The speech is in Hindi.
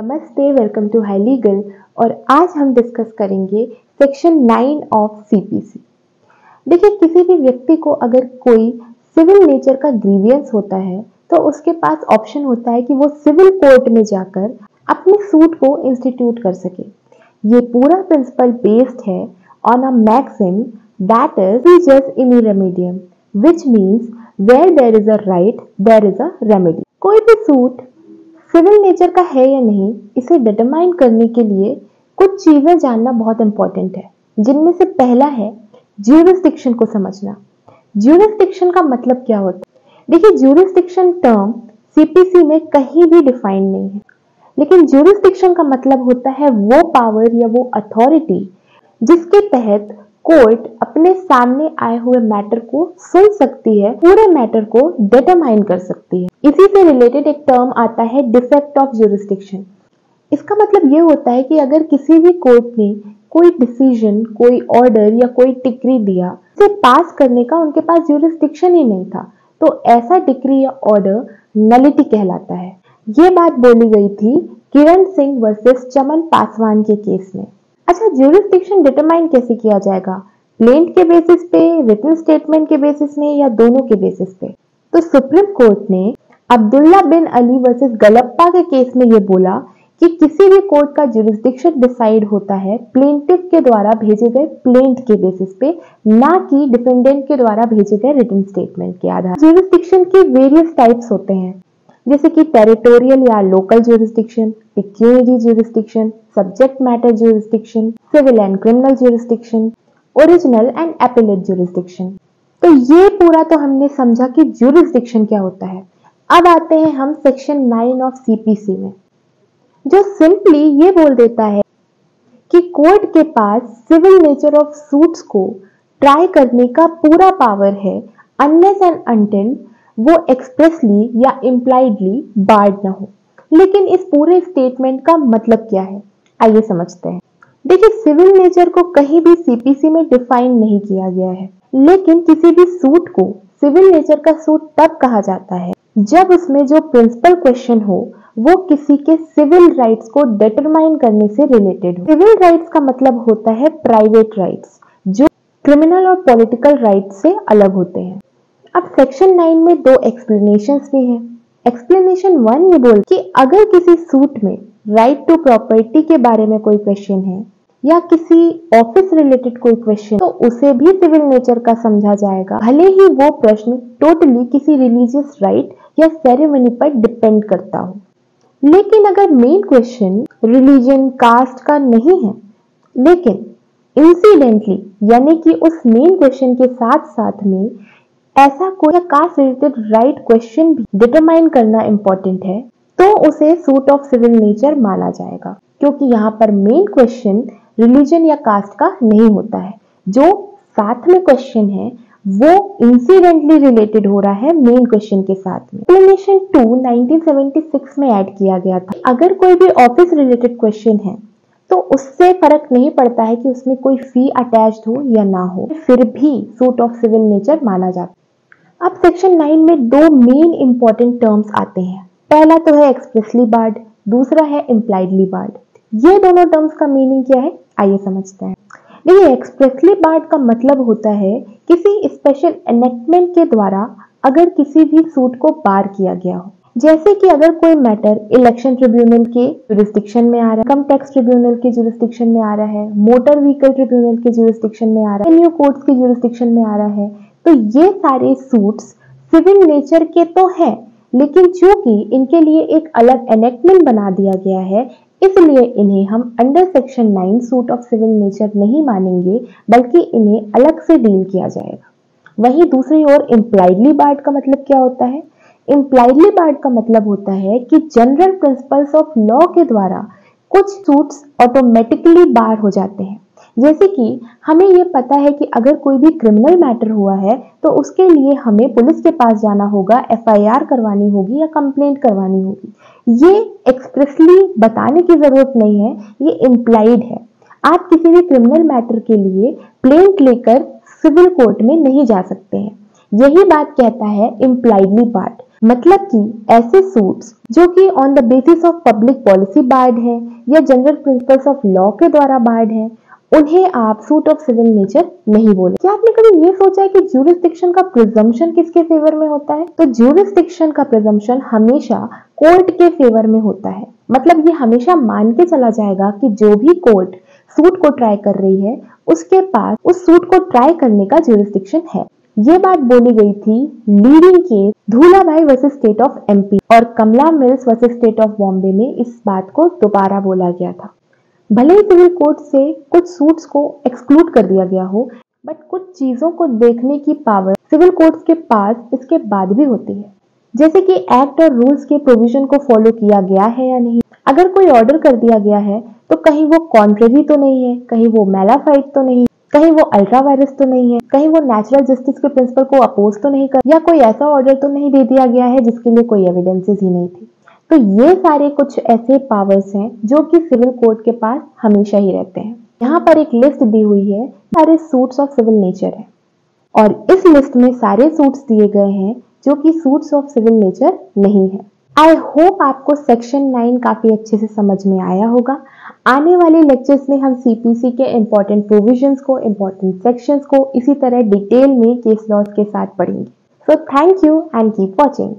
नमस्ते, वेलकम टू हाई लीगल। और आज हम डिस्कस करेंगे सेक्शन 9 ऑफ सीपीसी। देखिए, किसी भी व्यक्ति को अगर कोई सिविल नेचर का ग्रीवियंस होता है तो उसके पास ऑप्शन होता है कि वो सिविल कोर्ट में जाकर अपने सूट को इंस्टीट्यूट कर सके। ये पूरा प्रिंसिपल बेस्ड है on a maxim that is just in remedium, which means where there is a right there is a remedy. कोई भी सूट सिविल नेचर का है या नहीं, इसे डिटरमाइन करने के लिए कुछ चीजें जानना बहुत इंपॉर्टेंट है, जिनमें से पहला है ज्यूरिसडिक्शन को समझना। ज्यूरिसडिक्शन का मतलब क्या होता है? देखिए, ज्यूरिसडिक्शन टर्म सीपीसी में कहीं भी डिफाइन नहीं है, लेकिन ज्यूरिसडिक्शन का मतलब होता है वो पावर या वो अथॉरिटी जिसके तहत कोर्ट अपने सामने आए हुए मैटर को सुन सकती है, पूरे मैटर को डिटरमाइन कर सकती है। इसी से रिलेटेड एक टर्म आता है डिफेक्ट ऑफ ज्यूरिसडिक्शन। इसका मतलब ये होता है कि अगर किसी भी कोर्ट ने कोई डिसीजन, कोई ऑर्डर या कोई डिक्री दिया, उसे पास करने का उनके पास ज्यूरिसडिक्शन ही नहीं था, तो ऐसा डिक्री या ऑर्डर नलिटी कहलाता है। ये बात बोली गई थी किरण सिंह वर्सेस चमन पासवान के केस में। अच्छा, ज्यूरिसडिक्शन डिटरमाइन कैसे किया जाएगा? प्लेंट के बेसिस पे, रिटन स्टेटमेंट के बेसिस में, या दोनों के बेसिस पे? तो सुप्रीम कोर्ट ने अब्दुल्ला बिन अली वर्सेस गलप्पा के केस में ये बोला कि किसी भी कोर्ट का ज्यूरिसडिक्शन डिसाइड होता है प्लेंटिफ के द्वारा भेजे गए प्लेंट के बेसिस पे, ना कि डिफेंडेंट के द्वारा भेजे गए रिटन स्टेटमेंट के आधार। ज्यूरिसडिक्शन के वेरियस टाइप्स होते हैं, जैसे कि टेरिटोरियल या local jurisdiction, pecuniary jurisdiction, subject matter jurisdiction, civil and criminal jurisdiction, original and appellate jurisdiction. तो ये पूरा तो हमने समझा कि ज्यूरिसडिक्शन क्या होता है। अब आते हैं हम सेक्शन 9 ऑफ सीपीसी में, जो सिंपली ये बोल देता है कि कोर्ट के पास सिविल नेचर ऑफ सूट्स को ट्राई करने का पूरा पावर है अनलेस एंड अनटिल वो एक्सप्रेसली या इम्प्लाइडली बार्ड ना हो। लेकिन इस पूरे स्टेटमेंट का मतलब क्या है, आइए समझते हैं। देखिए, सिविल नेचर को कहीं भी सीपीसी में डिफाइन नहीं किया गया है, लेकिन किसी भी सूट को सिविल नेचर का सूट तब कहा जाता है जब उसमें जो प्रिंसिपल क्वेश्चन हो वो किसी के सिविल राइट्स को डिटरमाइन करने से रिलेटेड हो। सिविल राइट्स का मतलब होता है प्राइवेट राइट्स, जो क्रिमिनल और पॉलिटिकल राइट्स से अलग होते हैं। अब सेक्शन 9 में दो एक्सप्लेनेशंस भी हैं। एक्सप्लेनेशन 1 ये बोल कि अगर किसी सूट में राइट टू प्रॉपर्टी के बारे में कोई क्वेश्चन है या किसी ऑफिस रिलेटेड कोई क्वेश्चन, तो उसे भी सिविल नेचर का समझा जाएगा, भले ही वो प्रश्न टोटली किसी रिलीजियस राइट या सेरेमनी पर डिपेंड करता हो। लेकिन अगर मेन क्वेश्चन रिलीजन, कास्ट का नहीं है, लेकिन इंसिडेंटली यानी कि उस मेन क्वेश्चन के साथ साथ में ऐसा कोई कास्ट रिलेटेड राइट क्वेश्चन भी डिटरमाइन करना इंपॉर्टेंट है, तो उसे सूट ऑफ सिविल नेचर माना जाएगा, क्योंकि यहाँ पर मेन क्वेश्चन रिलीजन या कास्ट का नहीं होता है। जो साथ में क्वेश्चन है वो इंसिडेंटली रिलेटेड हो रहा है मेन क्वेश्चन के साथ में। एक्सप्लेनेशन 2 1976 में ऐड किया गया था। अगर कोई भी ऑफिस रिलेटेड क्वेश्चन है तो उससे फर्क नहीं पड़ता है कि उसमें कोई फी अटैच्ड हो या ना हो, फिर भी सूट ऑफ सिविल नेचर माना जाता है। अब सेक्शन 9 में दो मेन इंपॉर्टेंट टर्म्स आते हैं। पहला तो है एक्सप्रेसली बार्ड, दूसरा है इम्प्लाइडली बार्ड। ये दोनों टर्म्स का मीनिंग क्या है, आइए समझते हैं। देखिए, एक्सप्रेसली बार्ड का मतलब होता है किसी स्पेशल एनेक्टमेंट के द्वारा अगर किसी भी सूट को बार किया गया हो, जैसे कि अगर कोई मैटर इलेक्शन ट्रिब्यूनल के जुरिस्डिक्शन में आ रहा है, इनकम टैक्स ट्रिब्यूनल के जुरिस्डिक्शन में आ रहा है, मोटर व्हीकल ट्रिब्यूनल के जुरिस्डिक्शन में आ रहा है, न्यू कोर्ट्स के जुरिस्डिक्शन में आ रहा है, तो ये सारे सूट्स सिविल नेचर के तो हैं, लेकिन चूंकि इनके लिए एक अलग एनेक्टमेंट बना दिया गया है, इसलिए इन्हें हम under section 9 suit of civil nature नहीं मानेंगे, बल्कि इन्हें अलग से डील किया जाएगा। वहीं दूसरी ओर इम्प्लाइडली बार्ड का मतलब क्या होता है? इम्प्लाइडली बार्ड का मतलब होता है कि जनरल प्रिंसिपल्स ऑफ लॉ के द्वारा कुछ सूट्स ऑटोमेटिकली बार हो जाते हैं। जैसे कि हमें ये पता है कि अगर कोई भी क्रिमिनल मैटर हुआ है तो उसके लिए हमें पुलिस के पास जाना होगा, एफआईआर करवानी होगी या कंप्लेंट करवानी होगी। ये एक्सप्रेसली बताने की जरूरत नहीं है, ये इम्प्लाइड है। आप किसी भी क्रिमिनल मैटर के लिए प्लेंट लेकर सिविल कोर्ट में नहीं जा सकते हैं। यही बात कहता है इम्प्लाइडली बार्ड। मतलब कि ऐसे सूट्स जो कि on the basis of public policy barred है या जनरल प्रिंसिपल्स ऑफ लॉ के द्वारा बार्ड है, उन्हें आप सूट ऑफ सिविल नेचर नहीं बोले। क्या आपने कभी ये सोचा है कि ज्यूरिसडिक्शन का प्रिजम्पशन किसके फेवर में होता है? तो ज्यूरिसडिक्शन का प्रिजम्पशन हमेशा कोर्ट के फेवर में होता है। मतलब ये हमेशा मान के चला जाएगा कि जो भी कोर्ट सूट को ट्राई कर रही है उसके पास उस सूट को ट्राई करने का ज्यूरिसडिक्शन है। ये बात बोली गई थी leading case Dhulabhai versus state of MP और Kamala mills versus state of Bombay में इस बात को दोबारा बोला गया था। भले ही सिविल कोर्ट से कुछ सूट्स को एक्सक्लूड कर दिया गया हो, बट कुछ चीजों को देखने की पावर सिविल कोर्ट्स के पास इसके बाद भी होती है, जैसे कि एक्ट और रूल्स के प्रोविजन को फॉलो किया गया है या नहीं। अगर कोई ऑर्डर कर दिया गया है तो कहीं वो कॉन्ट्रेरी तो नहीं है, कहीं वो मैलाफाइट तो नहीं, कहीं वो अल्ट्रा वायरस तो नहीं है, कहीं वो नेचुरल जस्टिस के प्रिंसिपल को अपोज तो नहीं कर, या कोई ऐसा ऑर्डर तो नहीं दे दिया गया है जिसके लिए कोई एविडेंसेस ही नहीं थी। तो ये सारे कुछ ऐसे पावर्स हैं जो कि सिविल कोर्ट के पास हमेशा ही रहते हैं। यहाँ पर एक लिस्ट दी हुई है, सारे सूट्स ऑफ सिविल नेचर है और इस लिस्ट में सारे सूट्स दिए गए हैं जो कि सूट्स ऑफ सिविल नेचर नहीं है। आई होप आपको सेक्शन 9 काफी अच्छे से समझ में आया होगा। आने वाले लेक्चर्स में हम सीपीसी के इम्पोर्टेंट प्रोविजंस को, इम्पोर्टेंट सेक्शंस को इसी तरह डिटेल में केस लॉज के साथ पढ़ेंगे। So thank you and keep watching.